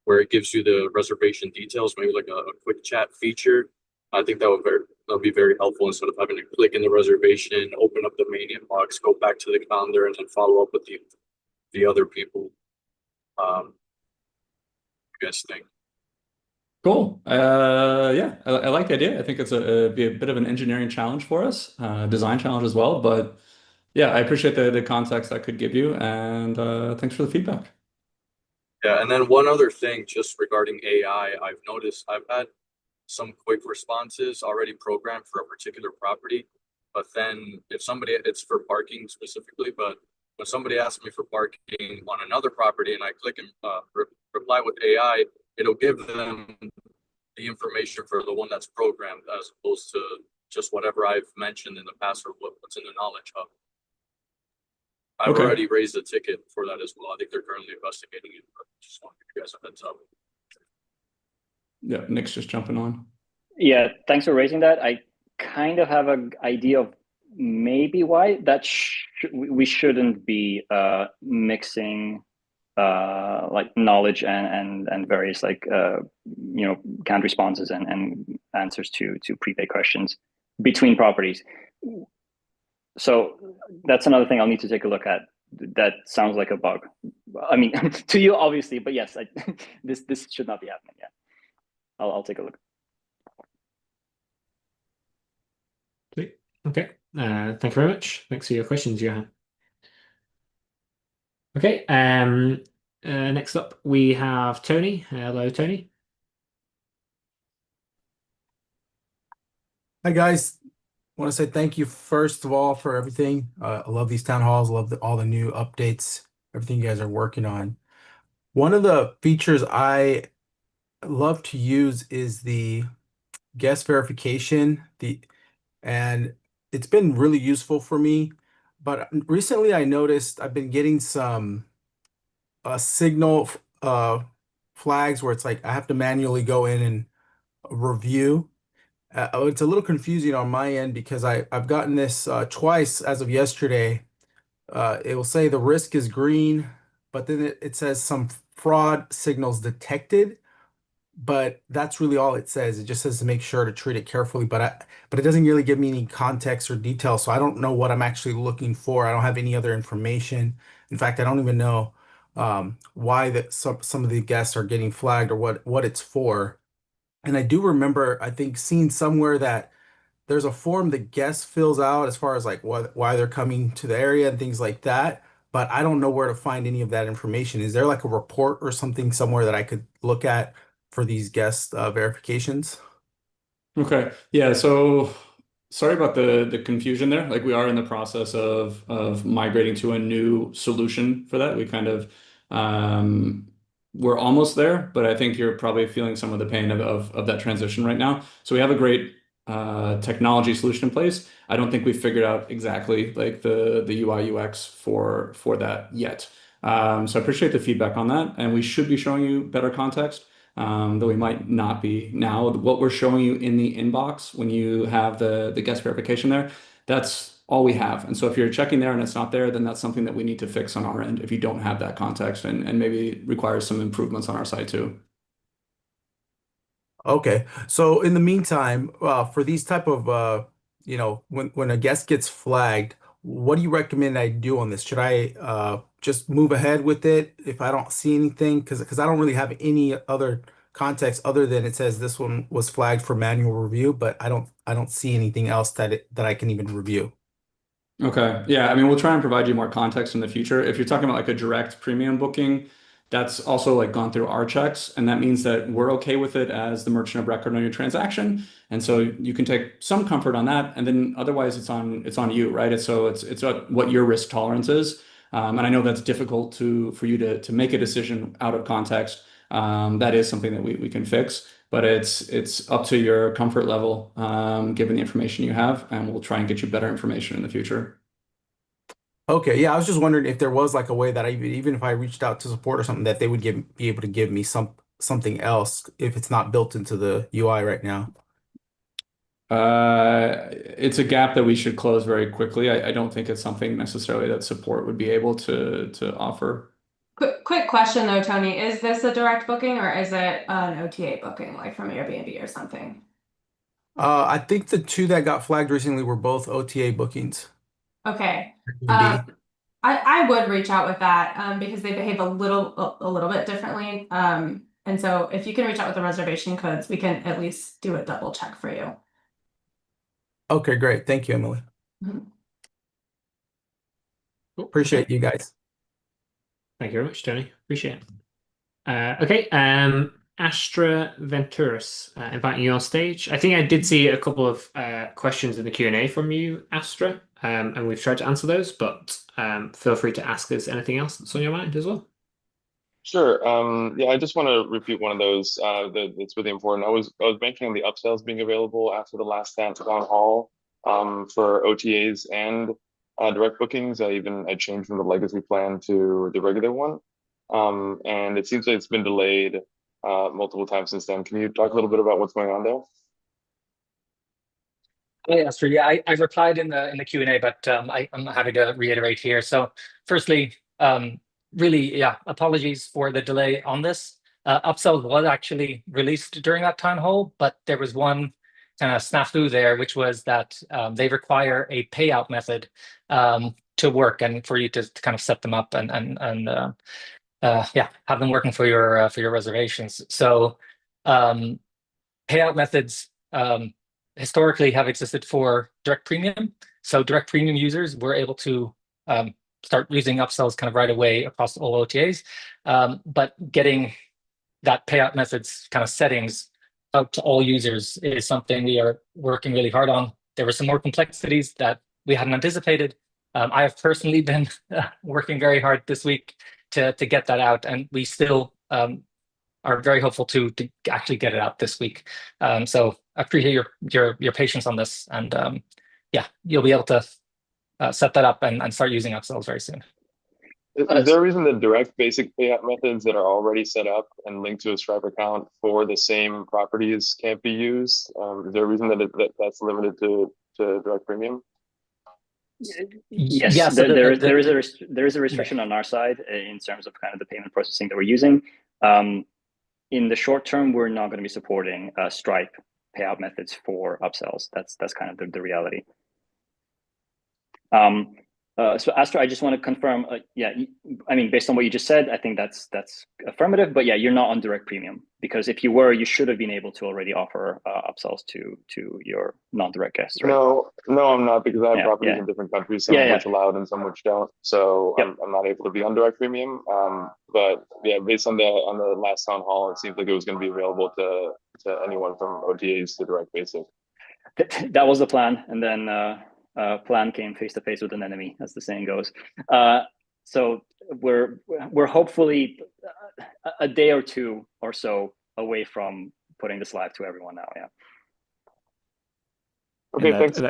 where it gives you the reservation details, maybe like a quick chat feature. I think that would be very helpful instead of having to click in the reservation, open up the main inbox, go back to the calendar, and then follow up with the other people. What do you guys think? Cool. Yeah, I like the idea. I think it's be a bit of an engineering challenge for us, design challenge as well. But yeah, I appreciate the context that could give you, and thanks for the feedback. Yeah, and then one other thing, just regarding AI, I've noticed I've had some quick responses already programmed for a particular property, but then it's for parking specifically, but when somebody asks me for parking on another property and I click and reply with AI, it'll give them the information for the one that's programmed as opposed to just whatever I've mentioned in the past or what's in the knowledge hub. I've already raised a ticket for that as well. I think they're currently investigating it, but just want to give you guys a heads up. Yeah, Nick's just jumping on. Yeah, thanks for raising that. I kind of have an idea of maybe why that we shouldn't be mixing like knowledge and various like canned responses and answers to prepaid questions between properties. So that's another thing I'll need to take a look at. That sounds like a bug. I mean, to you obviously, but yes, this should not be happening. Yeah, I'll take a look. Okay. Thank you very much. Thanks for your questions, Johan. Okay. Next up we have Tony. Hello, Tony. Hi guys. I want to say thank you first of all for everything. I love these town halls. I love all the new updates, everything you guys are working on. One of the features I love to use is the guest verification. And it's been really useful for me, but recently I noticed I've been getting some signal flags where it's like I have to manually go in and review. It's a little confusing on my end because I've gotten this twice as of yesterday. It will say the risk is green, but then it says some fraud signals detected. But that's really all it says. It just says to make sure to treat it carefully, but it doesn't really give me any context or detail, so I don't know what I'm actually looking for. I don't have any other information. In fact, I don't even know why that some of the guests are getting flagged or what it's for. And I do remember, I think, seeing somewhere that there's a form the guest fills out as far as like why they're coming to the area and things like that. But I don't know where to find any of that information. Is there like a report or something somewhere that I could look at for these guest verifications? Okay. Yeah, so sorry about the confusion there. Like we are in the process of migrating to a new solution for that. We kind of we're almost there, but I think you're probably feeling some of the pain of that transition right now. So we have a great technology solution in place. I don't think we've figured out exactly like the UI UX for that yet. So I appreciate the feedback on that, and we should be showing you better context, though we might not be now. What we're showing you in the inbox when you have the guest verification there, that's all we have. And so if you're checking there and it's not there, then that's something that we need to fix on our end if you don't have that context, and maybe requires some improvements on our side too. Okay. So in the meantime, for these type of when a guest gets flagged, what do you recommend I do on this? Should I just move ahead with it if I don't see anything? Because I don't really have any other context other than it says this one was flagged for manual review, but I don't see anything else that I can even review. Okay. Yeah. I mean, we'll try and provide you more context in the future. If you're talking about like a direct premium booking, that's also like gone through our checks. And that means that we're okay with it as the merchant of record on your transaction. And so you can take some comfort on that. And then otherwise it's on you, right? It's what your risk tolerance is. And I know that's difficult for you to make a decision out of context. That is something that we can fix, but it's up to your comfort level, given the information you have, and we'll try and get you better information in the future. Okay, yeah, I was just wondering if there was like a way that even if I reached out to support or something that they would be able to give me something else if it's not built into the UI right now. It's a gap that we should close very quickly. I don't think it's something necessarily that support would be able to offer. Quick question though, Tony. Is this a direct booking or is it an OTA booking, like from Airbnb or something? I think the two that got flagged recently were both OTA bookings. Okay. Airbnb. I would reach out with that because they behave a little bit differently. And so if you can reach out with the reservation codes, we can at least do a double check for you. Okay, great. Thank you, Emily. Mhm. Cool. Appreciate you guys. Thank you very much, Tony. Appreciate it. Okay, Astra Venturis, inviting you on stage. I think I did see a couple of questions in the Q&A from you, Astra, and we've tried to answer those, but feel free to ask us anything else that's on your mind as well. Sure. Yeah, I just want to repeat one of those that's really important. I was banking on the upsells being available after the last town hall for OTAs and direct bookings. I changed from the legacy plan to the regular one, and it seems like it's been delayed multiple times since then. Can you talk a little bit about what's going on there? Hey, Esther. Yeah, I replied in the Q&A, but I'm happy to reiterate here. So, firstly, really, yeah, apologies for the delay on this. Upsell was actually released during that town hall, but there was one kind of snafu there, which was that they require a payout method to work and for you to kind of set them up and yeah, have them working for your reservations. So, payout methods historically have existed for direct premium. So direct premium users were able to start using upsells kind of right away across all OTAs. But getting that payout methods kind of settings out to all users is something we are working really hard on. There were some more complexities that we hadn't anticipated. I have personally been working very hard this week to get that out, and we still are very hopeful to actually get it out this week. So I appreciate your patience on this, and yeah, you'll be able to set that up and start using upsells very soon. Is there a reason that direct basic payout methods that are already set up and linked to a Stripe account for the same properties can't be used? Is there a reason that that's limited to direct premium? Yes, Yeah, so there is a restriction on our side in terms of kind of the payment processing that we're using. In the short term, we're not going to be supporting Stripe payout methods for upsells. That's kind of the reality. So Astor, I just want to confirm. Yeah, I mean, based on what you just said, I think that's affirmative. But yeah, you're not on direct premium, because if you were, you should have been able to already offer upsells to your non-direct guests, right? No, I'm not, because I have properties in different countries, some of which allowed and some which don't. So I'm not able to be on direct premium. But yeah, based on the last town hall, it seems like it was going to be available to anyone from OTAs to direct basic. That was the plan, and then plan came face to face with an enemy, as the saying goes. So we're hopefully a day or two or so away from putting this live to everyone now. Yeah. Okay, thanks.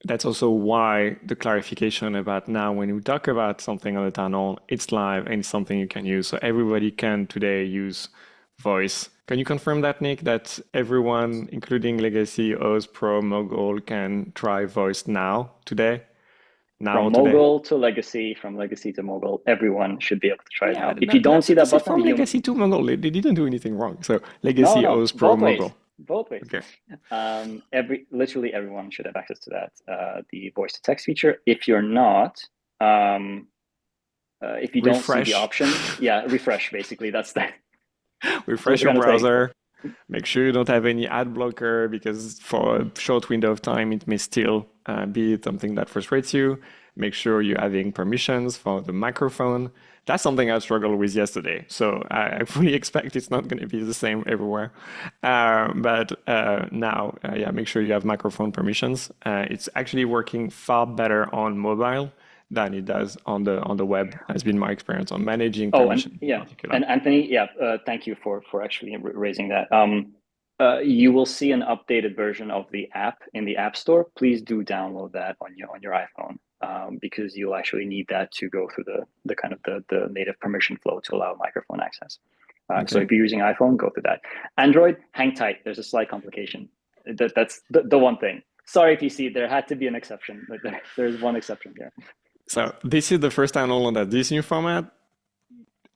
That's also why the clarification about now, when we talk about something on the town hall, it's live and it's something you can use. So everybody can today use voice. Can you confirm that, Nick, that everyone, including Legacy, Oz, Pro, Mogul, can try voice now, today? From Mogul to Legacy, from Legacy to Mogul, everyone should be able to try it now. If you don't see that button, from Legacy to Mogul, they didn't do anything wrong. So Legacy, Oz, Pro, Mogul. Both ways. Okay. Literally everyone should have access to that. The voice to text feature. If you're not, if you don't see the option, refresh. Basically, that's that. Refresh your browser. Make sure you don't have any ad blocker, because for a short window of time, it may still be something that frustrates you. Make sure you're having permissions for the microphone. That's something I struggled with yesterday. So I fully expect it's not going to be the same everywhere. But now, make sure you have microphone permissions. It's actually working far better on mobile than it does on the web, has been my experience on managing permission. And Anthony, thank you for actually raising that. You will see an updated version of the app in the App Store. Please do download that on your iPhone, because you'll actually need that to go through the kind of the native permission flow to allow microphone access. So if you're using iPhone, go through that. Android, hang tight. There's a slight complication. That's the one thing. Sorry, PC, there had to be an exception. There's one exception here. So this is the first town hall on this new format.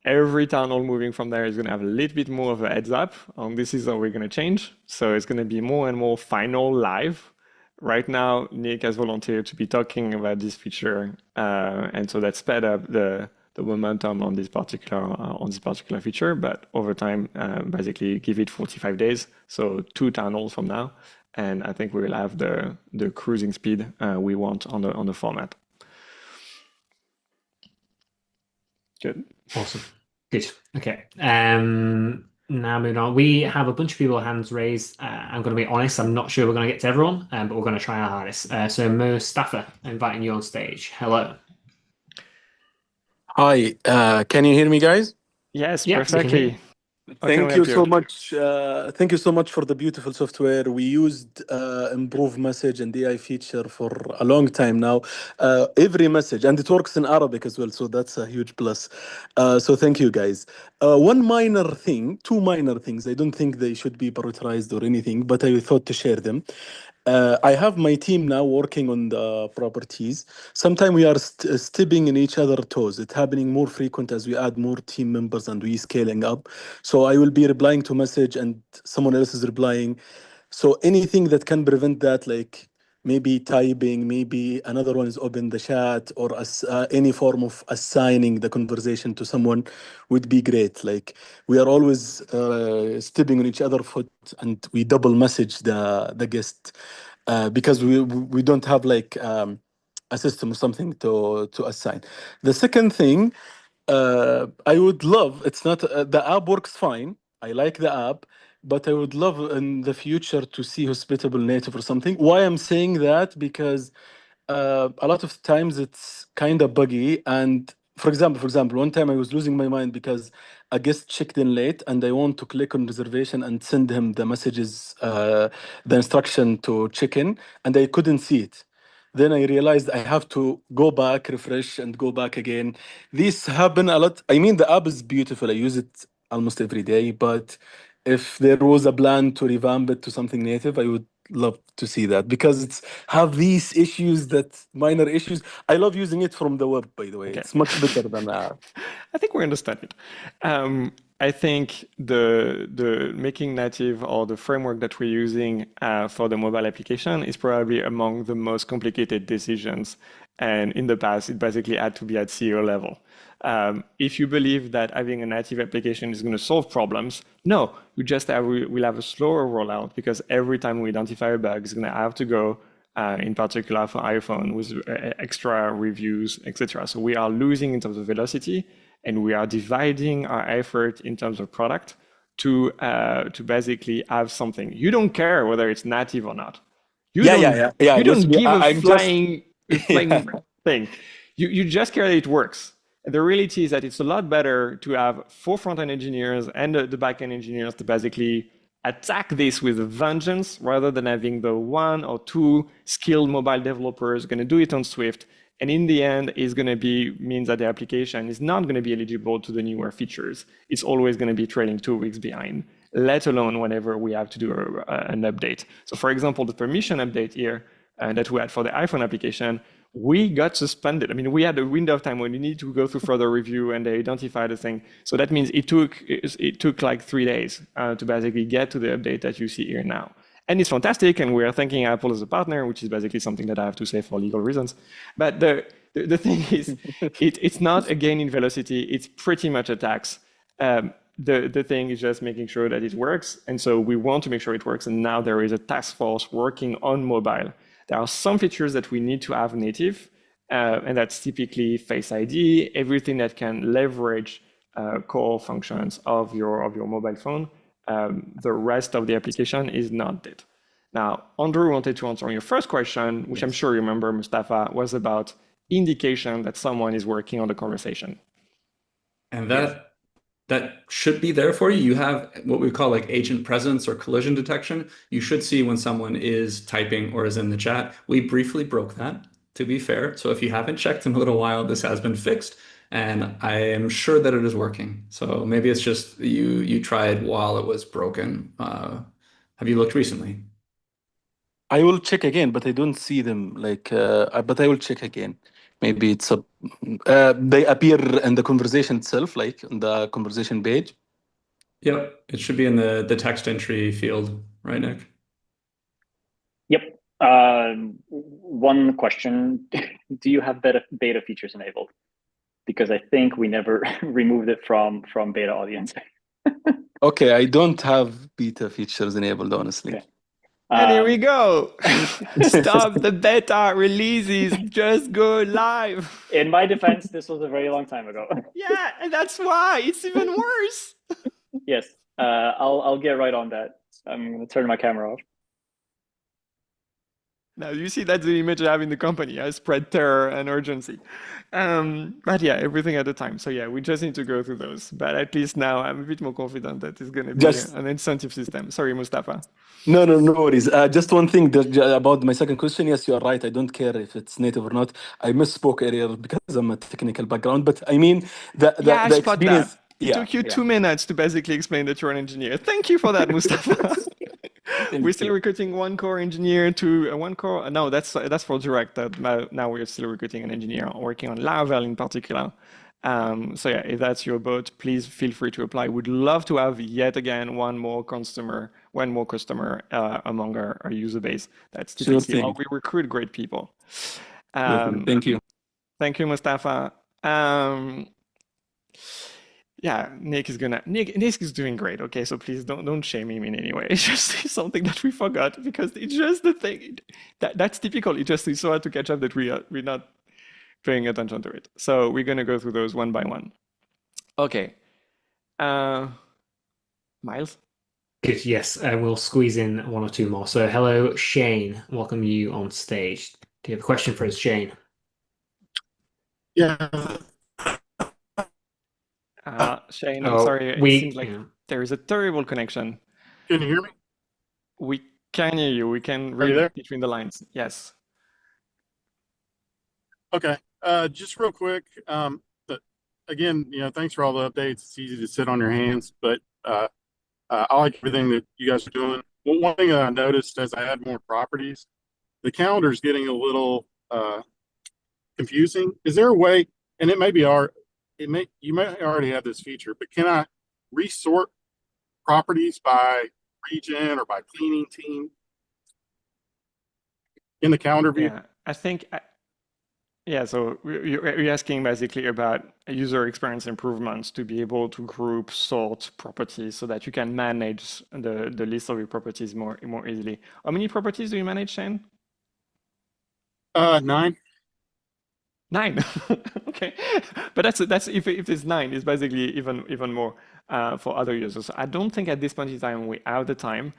Every town hall moving from there is going to have a little bit more of a heads up on this is how we're going to change. So it's going to be more and more final live. Right now, Nick has volunteered to be talking about this feature, and so that sped up the momentum on this particular feature. But over time, basically give it 45 days, so 2 town halls from now, and I think we will have the cruising speed we want on the format. Good. Awesome. Good. Okay. Now moving on. We have a bunch of people hands raised. I'm going to be honest, I'm not sure we're going to get to everyone, but we're going to try our hardest. So Mustafa, inviting you on stage. Hello. Hi. Can you hear me, guys? Yes, perfectly. Thank you so much. Thank you so much for the beautiful software. We used Improve Message and AI feature for a long time now. Every message, and it works in Arabic as well, so that's a huge plus. So thank you, guys. One minor thing, 2 minor things. I don't think they should be prioritized or anything, but I thought to share them. I have my team now working on the properties. Sometimes we are stepping in each other's toes. It's happening more frequent as we add more team members and we scaling up. So I will be replying to message and someone else is replying. So anything that can prevent that, like maybe typing, maybe another one is open the chat, or any form of assigning the conversation to someone would be great. Like we are always stepping on each other's foot and we double message the guest because we don't have like a system or something to assign. The second thing, I would love, it's not, the app works fine. I like the app, but I would love in the future to see Hospitable native or something. Why I'm saying that? Because a lot of times it's kind of buggy. And for example, one time I was losing my mind because a guest checked in late and I want to click on reservation and send him the messages, the instruction to check in, and I couldn't see it. Then I realized I have to go back, refresh, and go back again. These happen a lot. I mean, the app is beautiful. I use it almost every day. But if there was a plan to revamp it to something native, I would love to see that because it's have these issues that minor issues. I love using it from the web, by the way. Okay. It's much better than that. I think we understand it. I think the making native or the framework that we're using for the mobile application is probably among the most complicated decisions. And in the past, it basically had to be at CEO level. If you believe that having a native application is going to solve problems, no, we'll have a slower rollout because every time we identify a bug, it's going to have to go in particular for iPhone with extra reviews, etc. So we are losing in terms of velocity, and we are dividing our effort in terms of product to basically have something. You don't care whether it's native or not. You don't give a flying thing. You just care that it works. The reality is that it's a lot better to have 4 front-end engineers and the back-end engineers to basically attack this with a vengeance rather than having the 1 or 2 skilled mobile developers going to do it on Swift. And in the end, it's going to means that the application is not going to be eligible to the newer features. It's always going to be trailing 2 weeks behind, let alone whenever we have to do an update. So for example, the permission update here that we had for the iPhone application, we got suspended. I mean, we had a window of time when we need to go through further review and they identify the thing. So that means it took like 3 days to basically get to the update that you see here now. And it's fantastic, and we are thanking Apple as a partner, which is basically something that I have to say for legal reasons. But the thing is, it's not a gain in velocity. It's pretty much a tax. The thing is just making sure that it works. And so we want to make sure it works. And now there is a task force working on mobile. There are some features that we need to have native, and that's typically Face ID, everything that can leverage core functions of your mobile phone. The rest of the application is not it. Now, Andrew wanted to answer your first question, which I'm sure you remember, Mustafa, was about indication that someone is working on the conversation. And that should be there for you. You have what we call like agent presence or collision detection. You should see when someone is typing or is in the chat. We briefly broke that, to be fair. So if you haven't checked in a little while, this has been fixed. And I am sure that it is working. So maybe it's just you tried while it was broken. Have you looked recently? I will check again, but I don't see them. But I will check again. Maybe it's they appear in the conversation itself, like on the conversation page. Yep, it should be in the text entry field, right, Nick? Yep. One question: do you have beta features enabled? Because I think we never removed it from beta audience. Okay, I don't have beta features enabled, honestly. Okay. And here we go. Stop the beta releases. Just go live. In my defense, this was a very long time ago. Yeah, and that's why it's even worse. Yes, I'll get right on that. I'm going to turn my camera off. Now you see that's the image I have in the company. I spread terror and urgency. But yeah, everything at a time. So yeah, we just need to go through those. But at least now I'm a bit more confident that it's going to be an incentive system. Sorry, Mustafa. No worries. Just one thing about my second question. Yes, you are right. I don't care if it's native or not. I misspoke earlier because I'm a technical background. But I mean, the experience. It took you 2 minutes to basically explain that you're an engineer. Thank you for that, Mustafa. We're still recruiting one core engineer to one core. No, that's for direct. Now we're still recruiting an engineer working on Laravel in particular. So yeah, if that's your boat, please feel free to apply. We'd love to have yet again one more customer among our user base. That's typically how we recruit great people. Thank you. Thank you, Mustafa. Yeah, Nick is doing great. Okay, so please don't shame him in any way. It's just something that we forgot because it's just the thing that's typical. It just is so hard to catch up that we're not paying attention to it. So we're gonna go through those one by one. Okay, Miles. Good. Yes, we'll squeeze in 1 or 2 more. So hello, Shane. Welcome you on stage. Do you have a question for us, Shane? Yeah. Shane, I'm sorry. It seems like there is a terrible connection. Can you hear me? We can hear you. We can read between the lines. Yes. Okay. Just real quick. But again, thanks for all the updates. It's easy to sit on your hands, but I like everything that you guys are doing. One thing that I noticed as I add more properties, the calendar is getting a little confusing. Is there a way, and you may already have this feature, but can I resort properties by region or by cleaning team in the calendar view? Yeah, I think, yeah, so you're asking basically about user experience improvements to be able to group, sort properties so that you can manage the list of your properties more easily. How many properties do you manage, Shane? 9. 9. Okay, but that's if it's 9, it's basically even more for other users. I don't think at this point in time we have the time.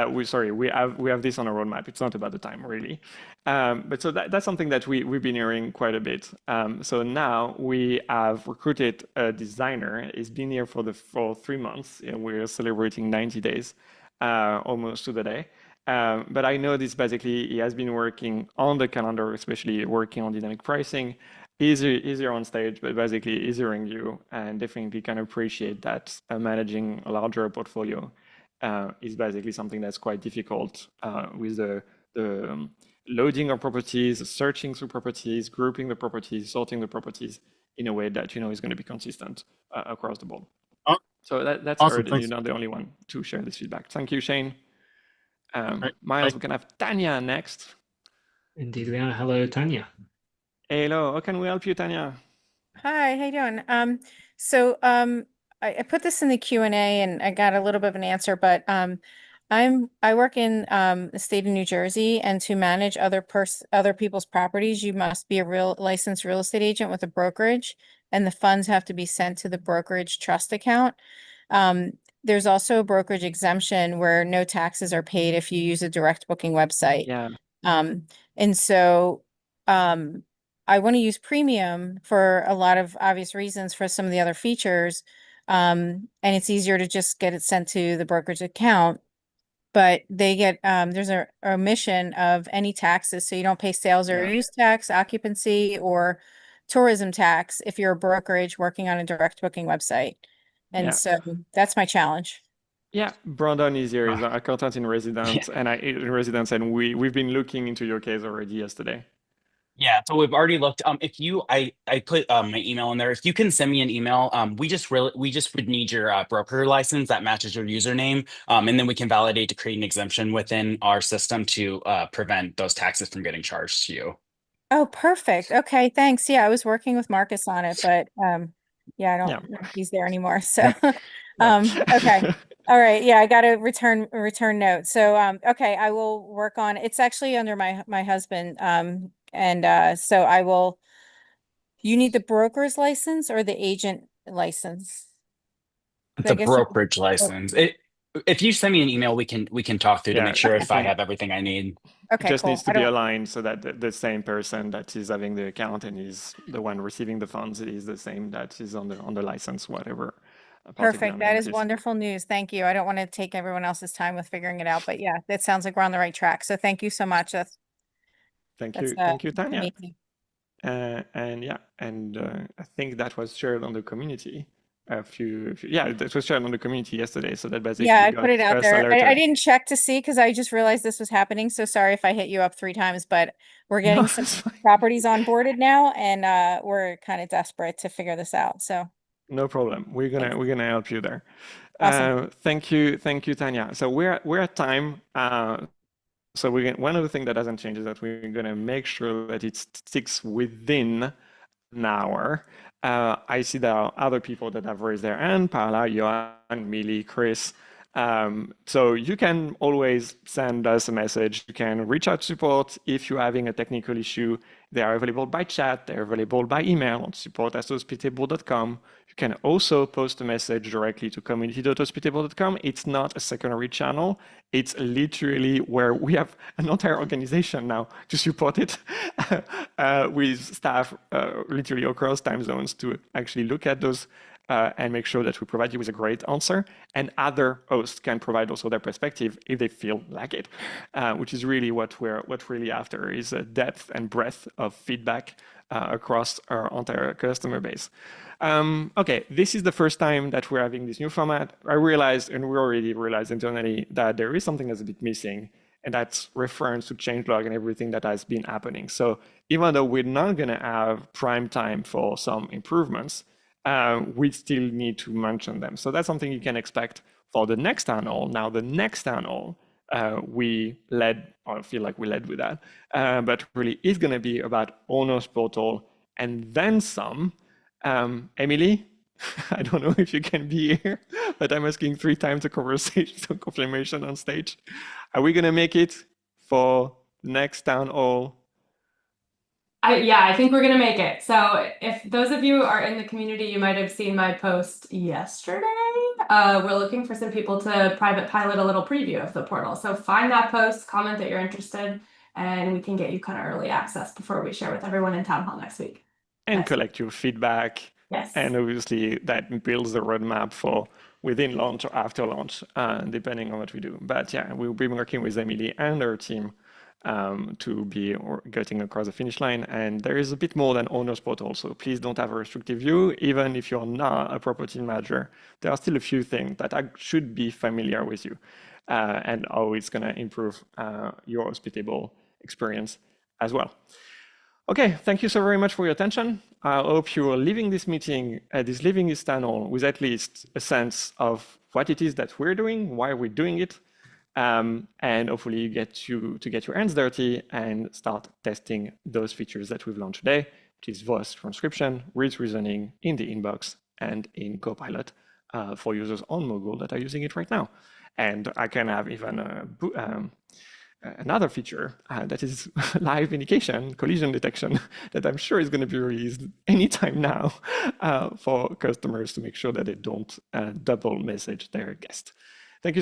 We have this on a roadmap. It's not about the time really, but so that's something that we've been hearing quite a bit. So now we have recruited a designer. He's been here for 3 months, and we're celebrating 90 days, almost to the day. But I know this basically, he has been working on the calendar, especially working on dynamic pricing. Easier on stage, but basically he's hearing you and definitely can appreciate that managing a larger portfolio is basically something that's quite difficult with the loading of properties, searching through properties, grouping the properties, sorting the properties in a way that is going to be consistent across the board. So that's awesome. heard, and you're not the only one to share this feedback. Thank you, Shane. Miles, we can have Tanya next. Indeed, we are. Hello, Tanya. Hello, how can we help you, Tanya? Hi, how you doing? I put this in the Q&A and I got a little bit of an answer, but I work in the state of New Jersey, and to manage other people's properties, you must be a licensed real estate agent with a brokerage, and the funds have to be sent to the brokerage trust account. There's also a brokerage exemption where no taxes are paid if you use a direct booking website. Yeah. And so I want to use premium for a lot of obvious reasons for some of the other features. And it's easier to just get it sent to the brokerage account. But they get there's a omission of any taxes, so you don't pay sales or use tax, occupancy, or tourism tax if you're a brokerage working on a direct booking website. And so that's my challenge. Yeah, Brandon is here. He's an accountant in residence, and we've been looking into your case already yesterday. Yeah, so we've already looked. If you, I put my email in there. If you can send me an email, we just would need your broker license that matches your username, and then we can validate to create an exemption within our system to prevent those taxes from getting charged to you. Oh, perfect. Okay, thanks. Yeah, I was working with Marcus on it, but yeah, I don't know if he's there anymore. So okay. All right. Yeah, I got a return note. So okay, I will work on it's actually under my husband. So I will you need the broker's license or the agent license? The brokerage license. If you send me an email, we can talk through to make sure if I have everything I need. Okay, it just cool. needs to be aligned so that the same person that is having the account and is the one receiving the funds is the same that is on the license, whatever. Perfect. That is wonderful news. Thank you. I don't want to take everyone else's time with figuring it out, but yeah, that sounds like we're on the right track. So thank you so much. Thank you, Tanya. I think that was shared on the community. That was shared on the community yesterday. So that basically I put it out there. alerted. I didn't check to see because I just realized this was happening. So sorry if I hit you up 3 times, but we're getting some properties onboarded now, and we're kind of desperate to figure this out. So no problem. We're gonna help you there. Awesome. Thank you, Tanya. So we're at time. So one of the things that hasn't changed is that we're gonna make sure that it sticks within an hour. I see there are other people that have raised their hand: Paula, Johan, Millie, Chris. So you can always send us a message. You can reach out to support if you're having a technical issue. They are available by chat. They're available by email on support@hospitable.com. You can also post a message directly to community.hospitable.com. It's not a secondary channel. It's literally where we have an entire organization now to support it with staff literally across time zones to actually look at those and make sure that we provide you with a great answer. And other hosts can provide also their perspective if they feel like it, which is really what we're really after, is a depth and breadth of feedback across our entire customer base. Okay, this is the first time that we're having this new format. I realized, and we already realized internally, that there is something that's a bit missing, and that's reference to changelog and everything that has been happening. So even though we're not going to have prime time for some improvements, we still need to mention them. So that's something you can expect for the next town hall. Now, the next town hall, we led, or I feel like we led with that, but really is going to be about Owner's Portal and then some. Emily, I don't know if you can be here, but I'm asking 3 times the conversation, so confirmation on stage. Are we going to make it for next town hall? Yeah, I think we're gonna make it. So if those of you are in the community, you might have seen my post yesterday. We're looking for some people to private pilot a little preview of the portal. So find that post, comment that you're interested, and we can get you kind of early access before we share with everyone in town hall next week. And collect your feedback. Yes. And obviously that builds the roadmap for within launch or after launch, depending on what we do. But yeah, we'll be working with Emily and her team to be getting across the finish line. And there is a bit more than Owner's Portal, so please don't have a restrictive view. Even if you're not a property manager, there are still a few things that should be familiar with you and how it's going to improve your hospitable experience as well. Okay, thank you so very much for your attention. I hope you are leaving this meeting, leaving this channel with at least a sense of what it is that we're doing, why we're doing it, and hopefully you get to get your hands dirty and start testing those features that we've launched today, which is voice transcription, with reasoning in the inbox and in Copilot for users on Mogul that are using it right now. And I can have even another feature that is live indication, collision detection, that I'm sure is going to be released anytime now for customers to make sure that they don't double message their guest. Thank you so